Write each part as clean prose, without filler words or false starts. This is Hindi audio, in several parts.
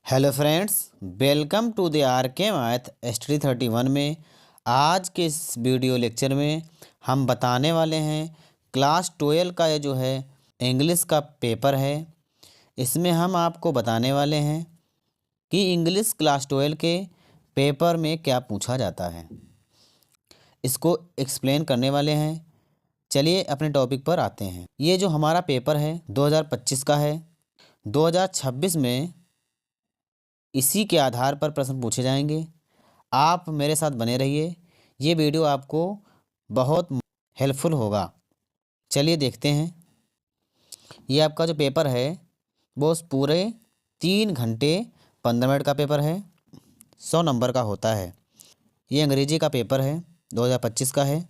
Hello friends, welcome to the R K math study 31 में। आज के इस वीडियो लेक्चर में हम बताने वाले हैं क्लास 12 का ये जो है इंग्लिश का पेपर है। इसमें हम आपको बताने वाले हैं कि इंग्लिश क्लास 12 के पेपर में क्या पूछा जाता है, इसको एक्सप्लेन करने वाले हैं। चलिए अपने टॉपिक पर आते हैं। ये जो हमारा पेपर है 2025 का है। 2026 में इसी के आधार पर प्रश्न पूछे जाएंगे। आप मेरे साथ बने रहिए, ये वीडियो आपको बहुत हेल्पफुल होगा। चलिए देखते हैं। ये आपका जो पेपर है वो पूरे 3 घंटे 15 मिनट का पेपर है। 100 नंबर का होता है। ये अंग्रेजी का पेपर है, 2025 का है,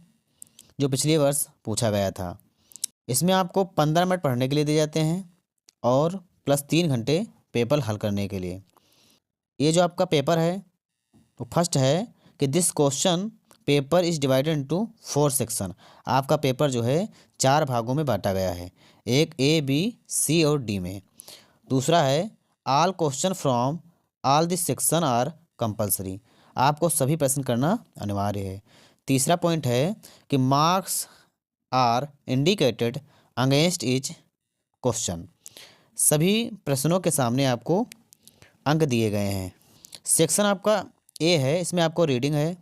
जो पिछले वर्ष पूछा गया था। इसमें आपको 15 मिनट पढ़ने के लिए दिए जाते हैं और प्लस 3 घंटे पेपर हल करने के लिए। ये जो आपका पेपर है वो फर्स्ट है कि this question paper is divided into 4 section. आपका पेपर जो है 4 भागों में बांटा गया है, एक ए, बी, सी और डी में। दूसरा है all question from all this section are compulsory. आपको सभी प्रश्न करना अनिवार्य है। तीसरा पॉइंट है कि marks are indicated against each question. सभी प्रश्नों के सामने आपको अंक दिए गए हैं। सेक्शन आपका ए है, इसमें आपको रीडिंग है।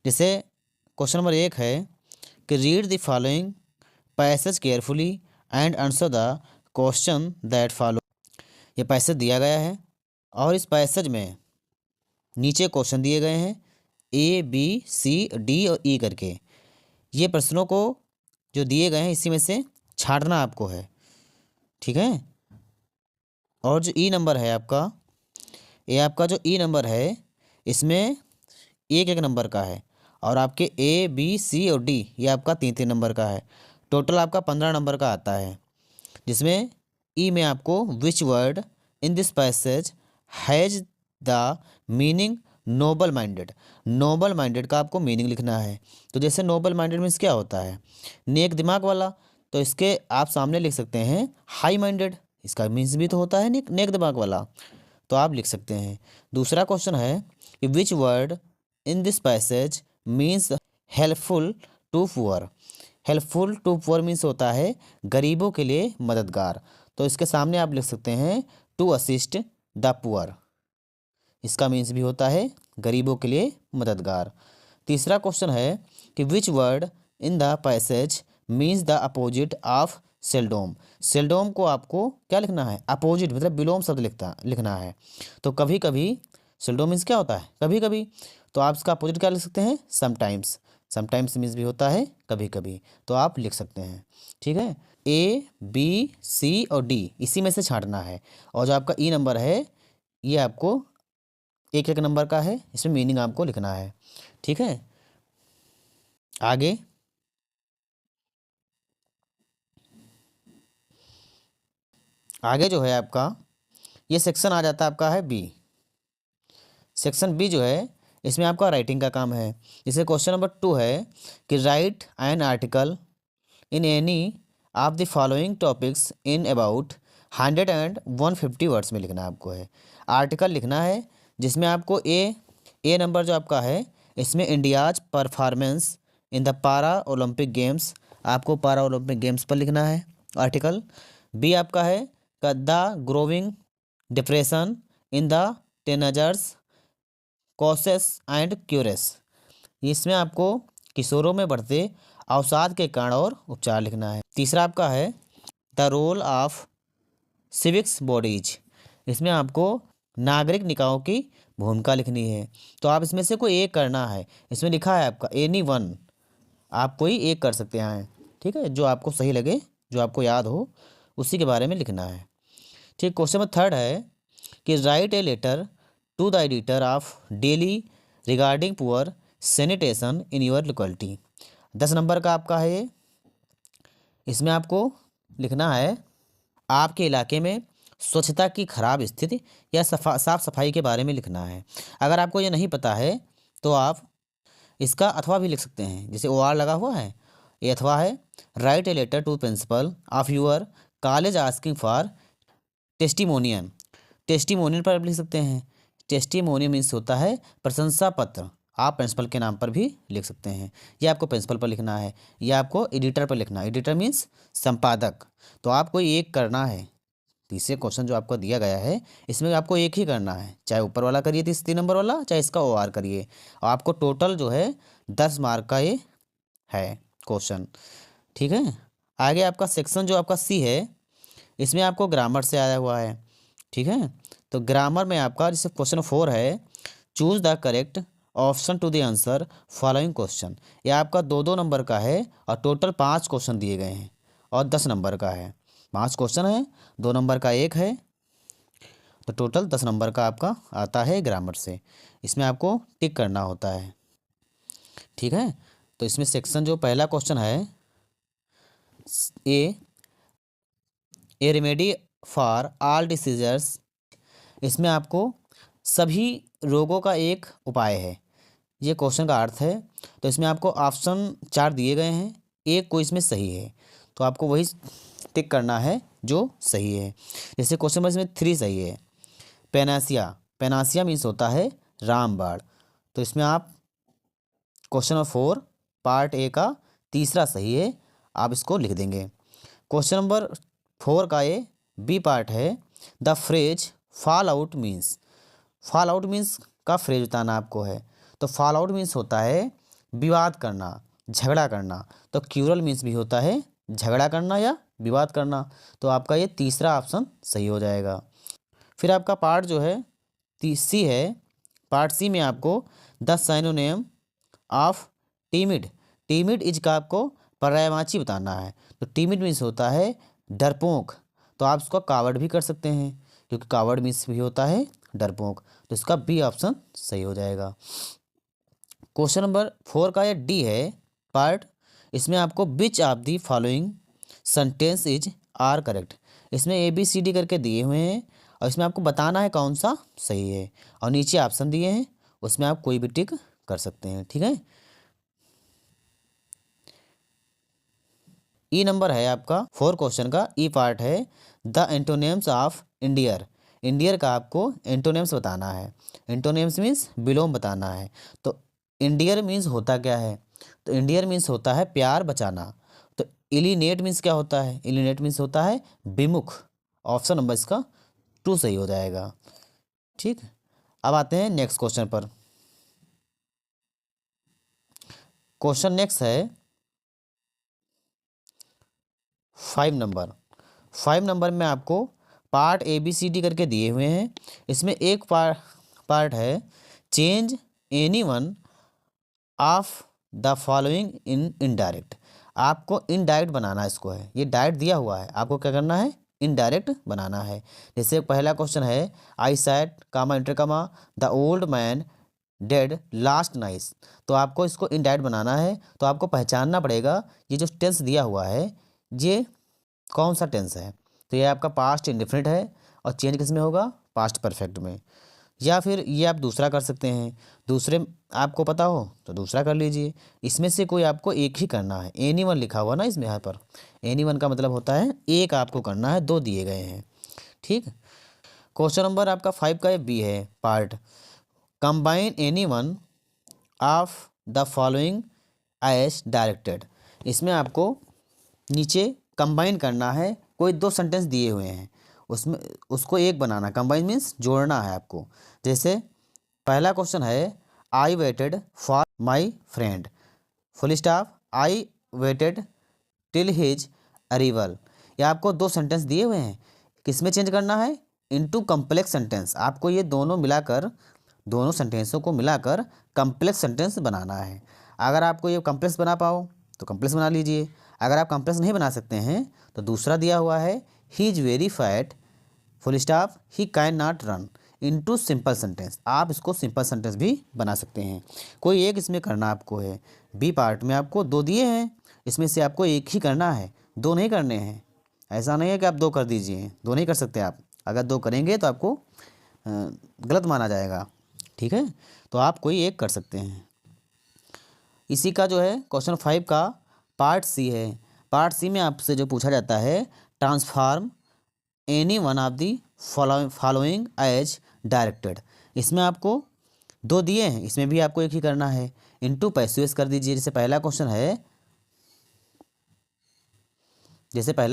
जैसे क्वेश्चन नंबर 1 है कि read the following passage carefully and answer the question that follow. ये पैसेज दिया गया है और इस पैसेज में नीचे क्वेश्चन दिए गए हैं ए, बी, सी, डी और ई करके। ये प्रश्नों को जो दिए गए हैं इसी में से छांटना आपको है, ठीक है। और जो ई नंबर है आपका, ये आपका जो ई नंबर है इसमें एक एक नंबर का है और आपके ए, बी, सी और डी ये आपका 3-3 नंबर का है। टोटल आपका 15 नंबर का आता है। जिसमें ई में आपको which word in this passage has the meaning noble minded. Noble minded का आपको मीनिंग लिखना है। तो जैसे नोबल माइंडेड मीन्स क्या होता है, नेक दिमाग वाला, तो इसके आप सामने लिख सकते हैं हाई माइंडेड। इसका मीन्स भी तो होता है नेक दिमाग वाला, तो आप लिख सकते हैं। दूसरा क्वेश्चन है कि which word in this passage means helpful to poor. Helpful to poor means होता है गरीबों के लिए मददगार। तो इसके सामने आप लिख सकते हैं टू असिस्ट द पुअर। इसका मीन्स भी होता है गरीबों के लिए मददगार। तीसरा क्वेश्चन है कि which word in the passage means the opposite of seldom. Seldom को आपको क्या लिखना है, अपोजिट मतलब विलोम शब्द लिखना है। तो कभी कभी सेल्डोम मीन्स क्या होता है, कभी कभी। तो आप इसका अपोजिट क्या लिख सकते हैं, समटाइम्स। समटाइम्स मीन्स भी होता है कभी कभी, तो आप लिख सकते हैं, ठीक है। ए, बी, सी और डी इसी में से छांटना है। और जो आपका ई नंबर है ये आपको एक एक नंबर का है, इसमें मीनिंग आपको लिखना है, ठीक है। आगे आगे जो है आपका ये सेक्शन आ जाता है, आपका है बी। सेक्शन बी जो है इसमें आपका राइटिंग का काम है। जैसे क्वेश्चन नंबर 2 है कि right an article in any of the following topics in about 100 and 150 words में लिखना आपको है। आर्टिकल लिखना है जिसमें आपको ए नंबर जो आपका है इसमें इंडियाज परफॉर्मेंस इन द पारा ओलंपिक गेम्स, आपको पारा ओलंपिक गेम्स पर लिखना है आर्टिकल। बी आपका है the growing depression in the teenagers causes and cures. इसमें आपको किशोरों में बढ़ते अवसाद के कारण और उपचार लिखना है। तीसरा आपका है the role of civics bodies. इसमें आपको नागरिक निकायों की भूमिका लिखनी है। तो आप इसमें से कोई एक करना है। इसमें लिखा है आपका एनी वन, आप कोई एक कर सकते हैं, ठीक है। जो आपको सही लगे, जो आपको याद हो उसी के बारे में लिखना है, ठीक। क्वेश्चन नंबर 3 है कि write a letter to the editor of daily regarding poor sanitation in your locality. 10 number का आपका है ये। इसमें आपको लिखना है आपके इलाके में स्वच्छता की खराब स्थिति या साफ सफाई के बारे में लिखना है। अगर आपको ये नहीं पता है तो आप इसका अथवा भी लिख सकते हैं, जैसे ओ आर लगा हुआ है, ये अथवा है। Write a letter to principal of your college asking for testimonial testimonial पर आप लिख सकते हैं। टेस्टिमोनियल मीन्स होता है प्रशंसा पत्र। आप प्रिंसिपल के नाम पर भी लिख सकते हैं। ये आपको प्रिंसिपल पर लिखना है, या आपको एडिटर पर लिखना है। एडिटर मीन्स संपादक। तो आपको एक करना है। तीसरे क्वेश्चन जो आपको दिया गया है इसमें आपको एक ही करना है, चाहे ऊपर वाला करिए 3 नंबर वाला, चाहे इसका OR करिए। और आपको टोटल जो है 10 मार्क का ये है क्वेश्चन। ठीक है। आगे आपका सेक्शन जो आपका C है, इसमें आपको ग्रामर से आया हुआ है। ठीक है। तो ग्रामर में आपका जैसे क्वेश्चन 4 है, choose the correct option to the answer following question. यह आपका 2-2 नंबर का है और टोटल 5 क्वेश्चन दिए गए हैं और 10 नंबर का है। 5 क्वेश्चन है, 2 नंबर का एक है, तो टोटल 10 नंबर का आपका आता है ग्रामर से। इसमें आपको टिक करना होता है। ठीक है। तो इसमें सेक्शन जो पहला क्वेश्चन है, ए रेमेडी फॉर ऑल डिसीजर्स, इसमें आपको सभी रोगों का एक उपाय है, ये क्वेश्चन का अर्थ है। तो इसमें आपको ऑप्शन 4 दिए गए हैं, एक कोई इसमें सही है, तो आपको वही टिक करना है जो सही है। जैसे क्वेश्चन नंबर इसमें 3 सही है। पेनासिया, पेनासिया मीन्स होता है रामबाण। तो इसमें आप क्वेश्चन नंबर 4 पार्ट ए का तीसरा सही है, आप इसको लिख देंगे। क्वेश्चन नंबर 4 का ये बी पार्ट है, the phrase fall out means. Fall out means का फ्रेज बताना आपको है। तो फॉल आउट मीन्स होता है विवाद करना, झगड़ा करना। तो क्यूरल मीन्स भी होता है झगड़ा करना या विवाद करना। तो आपका ये तीसरा ऑप्शन सही हो जाएगा। फिर आपका पार्ट जो है C है। पार्ट C में आपको द सिनोनिम ऑफ टीमिड, टीमिड इज का आपको पर्यायवाची बताना है। तो टीमिड मीन्स होता है डरपोक। तो आप इसको कावर्ड भी कर सकते हैं, क्योंकि कावर्ड मीन्स भी होता है डरपोक। तो इसका बी ऑप्शन सही हो जाएगा। क्वेश्चन नंबर 4 का ये डी है पार्ट। इसमें आपको which of the following sentence is are correct. इसमें ABCD करके दिए हुए हैं और इसमें आपको बताना है कौन सा सही है, और नीचे ऑप्शन दिए हैं, उसमें आप कोई भी टिक कर सकते हैं। ठीक है। ई नंबर है आपका 4 क्वेश्चन का, ई पार्ट है द एंटोनिम्स ऑफ इंडियर। इंडियर का आपको एंटोनिम्स बताना है। एंटोनिम्स मीन्स विलोम बताना है। तो इंडियर मीन्स होता क्या है, तो इंडियर मीन्स होता है प्यार बचाना। तो इलिनेट मीन्स क्या होता है, इलिनेट मीन्स होता है विमुख। ऑप्शन नंबर इसका 2 सही हो जाएगा। ठीक। अब आते हैं नेक्स्ट क्वेश्चन पर। क्वेश्चन नेक्स्ट है 5 नंबर। 5 नंबर में आपको पार्ट ABCD करके दिए हुए हैं। इसमें एक पार्ट है change any one of the following in indirect. आपको इनडायरेक्ट बनाना इसको है, ये डायरेक्ट दिया हुआ है, आपको क्या करना है इनडायरेक्ट बनाना है। जैसे पहला क्वेश्चन है I sat comma enter comma the old man dead last night. तो आपको इसको इनडायरेक्ट बनाना है। तो आपको पहचानना पड़ेगा ये जो टेंस दिया हुआ है ये कौन सा टेंस है। तो ये आपका पास्ट इंडेफिनिट है और चेंज किस में होगा, पास्ट परफेक्ट में। या फिर ये आप दूसरा कर सकते हैं, दूसरे आपको पता हो तो दूसरा कर लीजिए। इसमें से कोई आपको एक ही करना है। एनी वन लिखा हुआ ना इसमें, यहाँ पर एनी वन का मतलब होता है एक आपको करना है, 2 दिए गए हैं। ठीक। क्वेश्चन नंबर आपका 5 का बी है part, combine any one of the following as directed. इसमें आपको नीचे कंबाइन करना है, कोई 2 सेंटेंस दिए हुए हैं, उसमें उसको एक बनाना। कंबाइन मीन्स जोड़ना है आपको। जैसे पहला क्वेश्चन है I waited for my friend full stop, I waited till his arrival. ये आपको 2 सेंटेंस दिए हुए हैं, किस में चेंज करना है, इनटू कम्प्लेक्स सेंटेंस। आपको ये दोनों मिलाकर, दोनों सेंटेंसों को मिलाकर कम्प्लेक्स सेंटेंस बनाना है। अगर आपको ये कम्प्लेक्स बना पाओ तो कम्प्लेक्स बना लीजिए। अगर आप कम्प्लेक्स नहीं बना सकते हैं तो दूसरा दिया हुआ है he is very fat full stop he can not run into simple sentence. आप इसको सिंपल सेंटेंस भी बना सकते हैं। कोई एक इसमें करना आपको है। बी पार्ट में आपको 2 दिए हैं, इसमें से आपको एक ही करना है, 2 नहीं करने हैं। ऐसा नहीं है कि आप 2 कर दीजिए, 2 नहीं कर सकते आप। अगर 2 करेंगे तो आपको गलत माना जाएगा। ठीक है। तो आप कोई एक कर सकते हैं। इसी का जो है क्वेश्चन 5 का पार्ट C है। पार्ट C में आपसे जो पूछा जाता है transform any one of the following as directed. इसमें आपको दो दिए हैं, इसमें भी आपको एक ही करना है। इनटू पैसिव कर दीजिए। जैसे पहला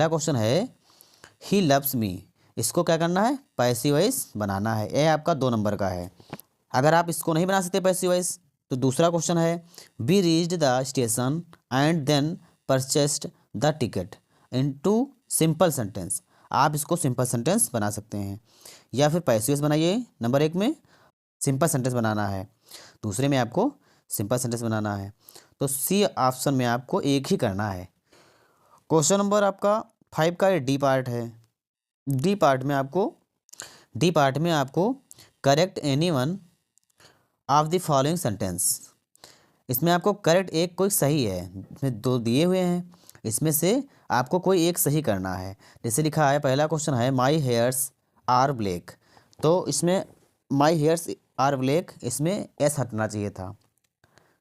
क्वेश्चन है ही लव्स मी, इसको क्या करना है, पैसिव वॉइस बनाना है। ये आपका 2 नंबर का है। अगर आप इसको नहीं बना सकते पैसिव वॉइस, तो दूसरा क्वेश्चन है be reached the station and then purchased the ticket into simple sentence. आप इसको सिंपल सेंटेंस बना सकते हैं, या फिर पैसिव वॉइस बनाइए। नंबर 1 में सिंपल सेंटेंस बनाना है, दूसरे में आपको सिंपल सेंटेंस बनाना है। तो सी ऑप्शन में आपको एक ही करना है। क्वेश्चन नंबर आपका 5 का ये डी पार्ट है। डी पार्ट में आपको correct any one of the following sentence. इसमें आपको करेक्ट एक कोई सही है, इसमें 2 दिए हुए हैं, इसमें से आपको कोई एक सही करना है। जैसे लिखा है, पहला क्वेश्चन है माई हेयर्स आर ब्लैक, तो इसमें माई हेयर्स आर ब्लैक, इसमें एस हटना चाहिए था।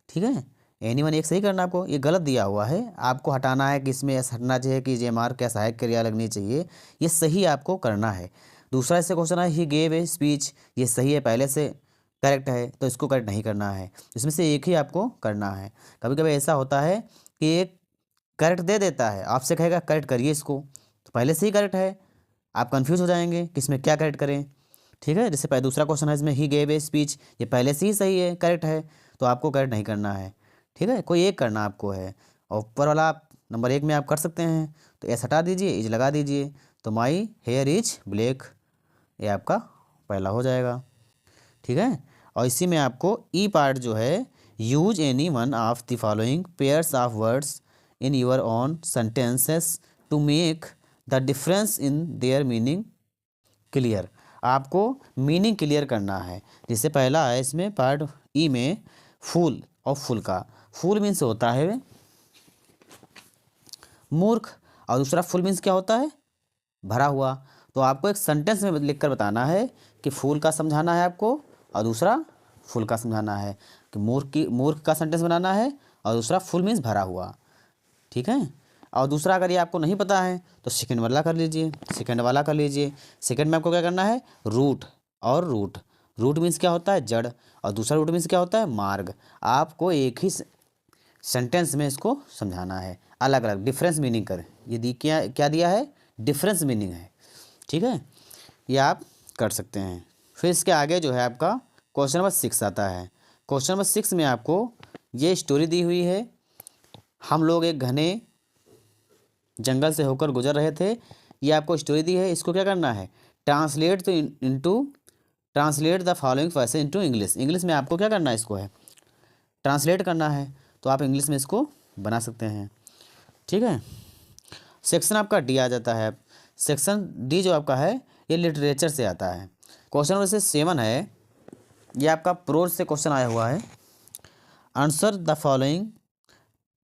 ठीक है, एनी वन एक सही करना आपको, ये गलत दिया हुआ है, आपको हटाना है कि इसमें एस हटना चाहिए कि जेएमआर क्या सहायक क्रिया लगनी चाहिए, ये सही आपको करना है। दूसरा इससे क्वेश्चन है ही गेव ए स्पीच, ये सही है, पहले से करेक्ट है, तो इसको करेक्ट नहीं करना है, इसमें से एक ही आपको करना है। कभी कभी ऐसा होता है कि एक करेक्ट दे देता है, आपसे कहेगा करेक्ट करिए इसको, तो पहले से ही करेक्ट है, आप कंफ्यूज हो जाएंगे कि इसमें क्या करेक्ट करें। ठीक है, जैसे दूसरा क्वेश्चन है इसमें ही गेव ए स्पीच, ये पहले से ही सही है, करेक्ट है, तो आपको करेक्ट नहीं करना है। ठीक है, कोई एक करना आपको है, और ऊपर वाला आप नंबर 1 में आप कर सकते हैं, तो एस हटा दीजिए, इज लगा दीजिए, तो माई हेयर इज ब्लैक, ये आपका पहला हो जाएगा। ठीक है, और इसी में आपको ई पार्ट जो है, use any one of the following pairs of words in your own sentences to make the difference in their meaning clear. आपको मीनिंग क्लियर करना है। जैसे पहला है इसमें पार्ट ई में फूल और फूल का, फूल मीन्स होता है मूर्ख, और दूसरा फुल मीन्स क्या होता है, भरा हुआ। तो आपको एक सेंटेंस में लिखकर बताना है कि फूल का समझाना है आपको, और दूसरा फुल का समझाना है, कि मूर्ख का सेंटेंस बनाना है, और दूसरा फुल मीन्स भरा हुआ। ठीक है, और दूसरा अगर ये आपको नहीं पता है तो सेकंड वाला कर लीजिए, सेकंड में आपको क्या करना है, रूट और रूट। रूट मीन्स क्या होता है, जड़, और दूसरा रूट मीन्स क्या होता है, मार्ग। आपको एक ही सेंटेंस में इसको समझाना है, अलग अलग डिफरेंस मीनिंग कर, ये क्या दिया है, डिफरेंस मीनिंग है। ठीक है, ये आप कर सकते हैं। फिर इसके आगे जो है आपका क्वेश्चन नंबर 6 आता है। क्वेश्चन नंबर 6 में आपको ये स्टोरी दी हुई है, हम लोग एक घने जंगल से होकर गुजर रहे थे, ये आपको स्टोरी दी है। इसको क्या करना है, translate the following versus into English में आपको क्या करना है, इसको है ट्रांसलेट करना है, तो आप इंग्लिश में इसको बना सकते हैं। ठीक है, सेक्शन आपका डी आ जाता है। सेक्शन डी जो आपका है ये लिटरेचर से आता है। क्वेश्चन नंबर 7 है, ये आपका प्रोज से क्वेश्चन आया हुआ है। Answer the following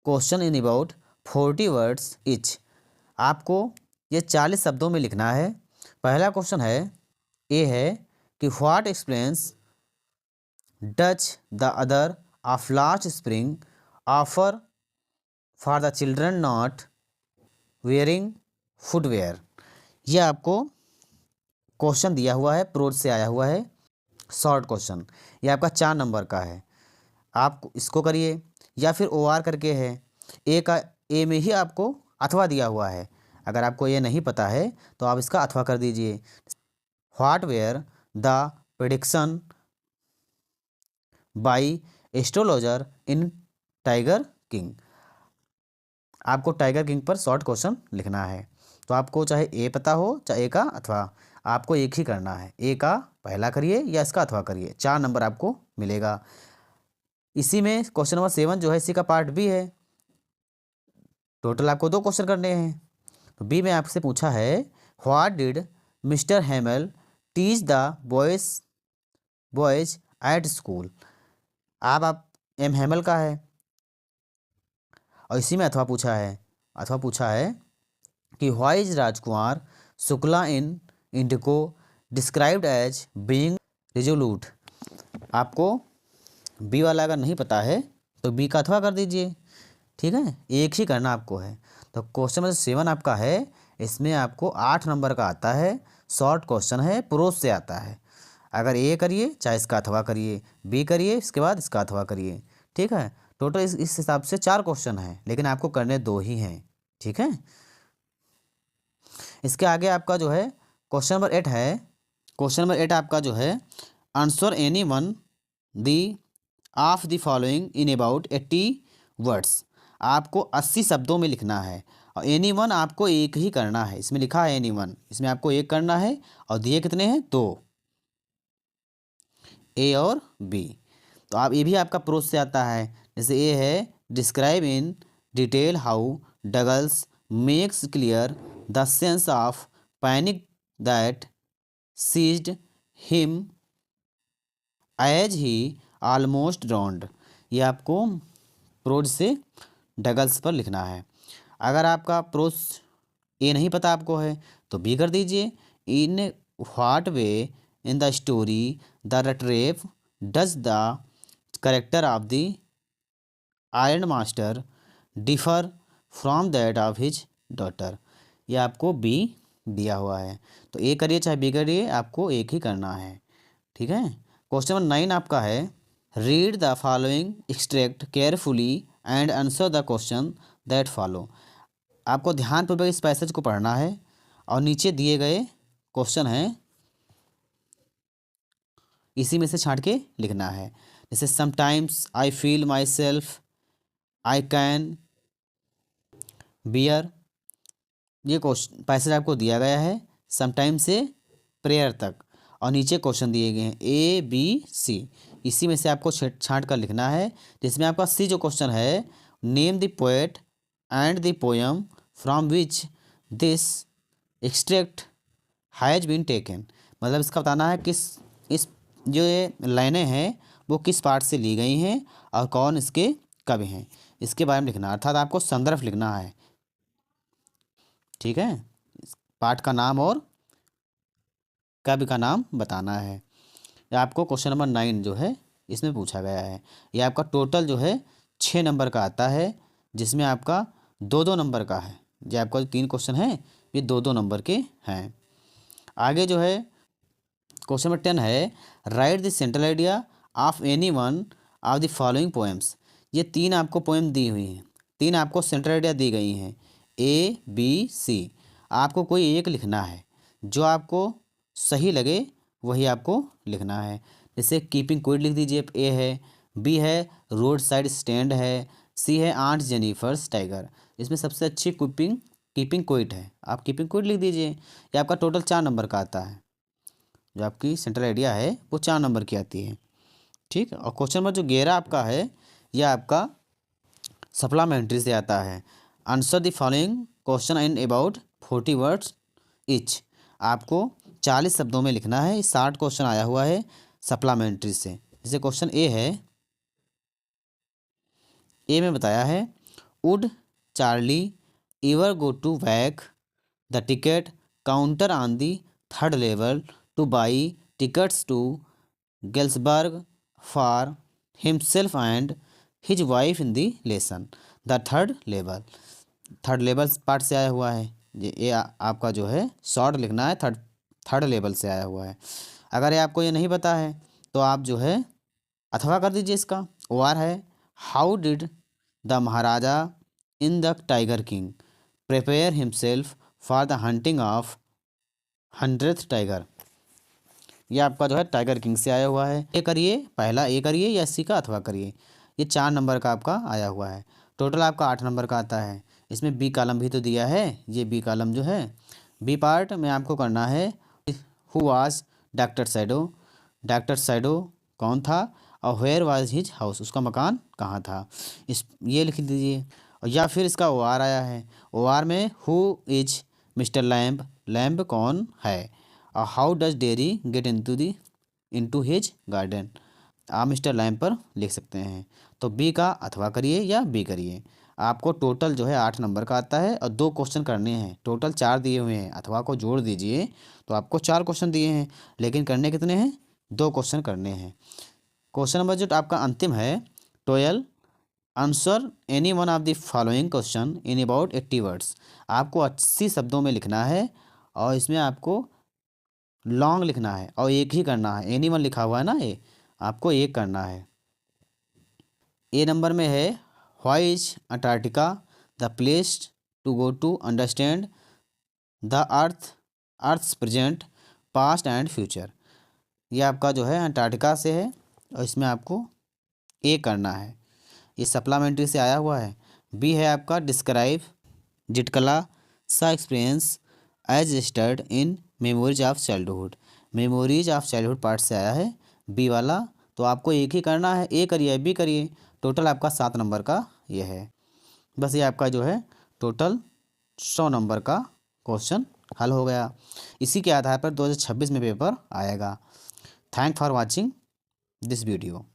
question in about 40 words etch. आपको ये 40 शब्दों में लिखना है। पहला क्वेश्चन है, ये है कि what explains Dutch the other of last spring offer for the children not wearing footwear. ये आपको क्वेश्चन दिया हुआ है, प्रोज से आया हुआ है, शॉर्ट क्वेश्चन, ये आपका 4 नंबर का है। आप इसको करिए, या फिर OR करके है, ए में ही आपको अथवा दिया हुआ है। अगर आपको ये नहीं पता है तो आप इसका अथवा कर दीजिए। What were the prediction by astrologer in Tiger King. आपको टाइगर किंग पर शॉर्ट क्वेश्चन लिखना है, तो आपको चाहे ए पता हो चाहे ए का अथवा, आपको एक ही करना है, ए का पहला करिए या इसका अथवा करिए, 4 नंबर आपको मिलेगा। इसी में क्वेश्चन नंबर 7 जो है इसी का पार्ट बी है। टोटल आपको 2 क्वेश्चन करने हैं। तो बी में आपसे पूछा है, what did Mister Hamel teach the boys at school. आप एम हेमल का है, और इसी में अथवा पूछा है कि why is Rajkumar Shukla in Indigo described as being resolute. आपको बी वाला अगर नहीं पता है तो बी का अथवा कर दीजिए। ठीक है, एक ही करना आपको है। तो क्वेश्चन नंबर 7 आपका है, इसमें आपको 8 नंबर का आता है, शॉर्ट क्वेश्चन है, प्रोज से आता है। अगर ए करिए चाहे इसका अथवा करिए, बी करिए इसके बाद इसका अथवा करिए, ठीक है। टोटल इस हिसाब से 4 क्वेश्चन हैं, लेकिन आपको करने 2 ही हैं, ठीक है। इसके आगे आपका जो है क्वेश्चन नंबर 8 है। क्वेश्चन नंबर 8 आपका जो है, answer any one the of the following in about 80 words. आपको 80 शब्दों में लिखना है, और एनी वन आपको एक ही करना है। इसमें लिखा है एनी वन, इसमें आपको एक करना है, और दिए कितने हैं? 2, ए और बी। तो आप ये भी आपका प्रोज से आता है। जैसे ए है, describe in detail how Douglas makes clear the sense of panic that seized him as he almost drowned. ये आपको प्रोज से डगल्स पर लिखना है। अगर आपका प्रोज ए नहीं पता आपको है तो बी कर दीजिए। In what way in the story the rattrap does the character of the iron master differ from that of his daughter. ये आपको बी दिया हुआ है, तो ए करिए चाहे बी करिए, आपको एक ही करना है, ठीक है। क्वेश्चन नंबर 9 आपका है, read the following extract carefully and answer the question that follow. आपको ध्यानपूर्वक इस पैसेज को पढ़ना है, और नीचे दिए गए क्वेश्चन हैं इसी में से छांट के लिखना है। जैसे sometimes I feel my self I can bear. ये क्वेश्चन पैसेज आपको दिया गया है समटाइम से प्रेयर तक, और नीचे क्वेश्चन दिए गए हैं ए बी सी। इसी में से आपको छांट कर लिखना है। जिसमें आपका सी जो क्वेश्चन है, name the poet and the poem from which this extract has been taken. मतलब इसका बताना है किस इस जो ये लाइनें हैं वो किस पार्ट से ली गई हैं और कौन इसके कवि हैं, इसके बारे में लिखना है। अर्थात आपको संदर्भ लिखना है, ठीक है। पाठ का नाम और कवि का नाम बताना है। ये आपको क्वेश्चन नंबर 9 जो है इसमें पूछा गया है। ये आपका टोटल जो है 6 नंबर का आता है, जिसमें आपका 2-2 नंबर का है। जो आपका जो 3 क्वेश्चन हैं ये 2-2 नंबर के हैं। आगे जो है क्वेश्चन नंबर 10 है, right the central idea of any one of the following poems. ये 3 आपको पोएम दी हुई हैं, 3 आपको सेंट्रल आइडिया दी गई हैं, ए बी सी। आपको कोई एक लिखना है, जो आपको सही लगे वही आपको लिखना है। जैसे कीपिंग क्विट लिख दीजिए, ए है, बी है रोड साइड स्टैंड है, सी है आंट जेनिफर्स टाइगर। इसमें सबसे अच्छी कीपिंग क्विट है, आप कीपिंग क्विट लिख दीजिए। ये आपका टोटल 4 नंबर का आता है। जो आपकी सेंट्रल आइडिया है वो 4 नंबर की आती है, ठीक है। और क्वेश्चन नंबर जो 11 आपका है, यह आपका सप्लीमेंट्री से आता है। Answer the following question in about 40 words each. आपको 40 शब्दों में लिखना है। 60 क्वेश्चन आया हुआ है सप्लीमेंट्री से। जैसे क्वेश्चन ए है, ए में बताया है, would Charlie ever go to back the ticket counter on the 3rd level to buy tickets to Galesburg for himself and his wife in the lesson the 3rd level. 3rd level part से आया हुआ है। ये आपका जो है शॉर्ट लिखना है, थर्ड लेवल से आया हुआ है। अगर ये आपको ये नहीं पता है तो आप जो है अथवा कर दीजिए। इसका वार है, how did the Maharaja in the tiger king prepare himself for the hunting of 100th tiger. ये आपका जो है टाइगर किंग से आया हुआ है। ए करिए, पहला ए करिए या सी का अथवा करिए। ये 4 नंबर का आपका आया हुआ है। टोटल आपका 8 नंबर का आता है। इसमें बी कॉलम भी तो दिया है। ये बी कॉलम जो है, बी पार्ट में आपको करना है, who was doctor shadow. Doctor shadow कौन था, और वेयर वाज हिज हाउस, उसका मकान कहाँ था। इस ये लिख दीजिए। और या फिर इसका ओ आर आया है, ओ आर में who is mister lamb, lamb कौन है। और how does dairy get into his garden, आप मिस्टर लैम्ब पर लिख सकते हैं। तो बी का अथवा करिए या बी करिए। आपको टोटल जो है 8 नंबर का आता है, और 2 क्वेश्चन करने हैं। टोटल 4 दिए हुए हैं, अथवा को जोड़ दीजिए तो आपको 4 क्वेश्चन दिए हैं, लेकिन करने कितने हैं? 2 क्वेश्चन करने हैं। क्वेश्चन नंबर जो आपका अंतिम है 12, answer any one of the following question in about 80 words. आपको 80 शब्दों में लिखना है और इसमें आपको लॉन्ग लिखना है और एक ही करना है। एनी वन लिखा हुआ है ना, ये आपको एक करना है। ए नंबर में है, why is Antarctica the place to go to understand the earth's present past and future. ये आपका जो है अंटार्कटिका से है और इसमें आपको ए करना है, ये सप्लीमेंट्री से आया हुआ है। बी है आपका describe Zitkala Sa experience as stored in memories of childhood. Memories of childhood part से आया है बी वाला, तो आपको एक ही करना है, ए करिए बी करिए। टोटल आपका 7 नंबर का ये है। बस ये आपका जो है टोटल 100 नंबर का क्वेश्चन हल हो गया। इसी के आधार पर 2026 में पेपर आएगा। Thank for watching this video.